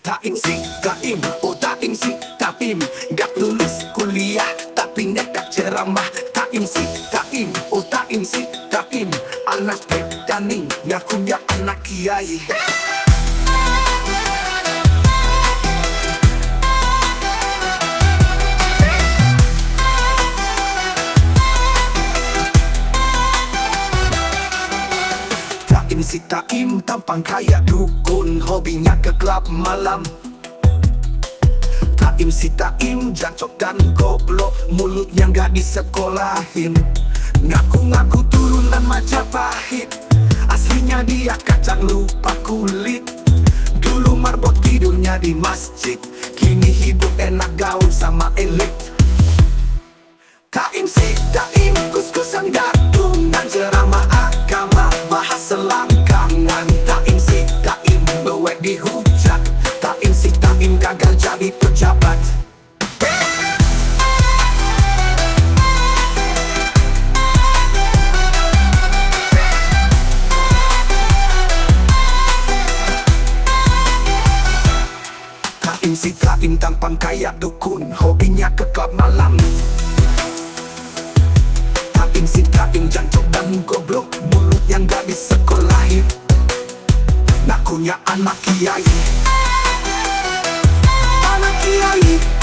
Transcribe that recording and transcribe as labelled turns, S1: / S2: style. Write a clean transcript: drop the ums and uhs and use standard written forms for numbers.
S1: Taim si taim, oh taim si taim. Gak lulus kuliah tapi nekat ceramah. Taim si taim, oh taim si taim. Anak pedaning, ngakunya anak kiai. Taim si taim, tampang kayak dukun, hobinya ke klub malam. Taim si taim, jancok dan goblok, mulutnya gak disekolahin. Ngaku-ngaku turunan Majapahit, aslinya dia kacang lupa kulit. Dulu marbot tidurnya di masjid, kini hidup enak gaul sama elit. Taim si taim, kus-kusan gadungan, ceramah agama, bahas selangkangan. Taim si taim, bewek dihujat. Taim si taim, gagal jadi pejabat. Taim si taim, tampang kayak dukun, hobinya ke klub malam. Taim si taim, jancok dan goblok, mulut yang gak disekolahin. Ngakunya anak kiai. Anak kiai.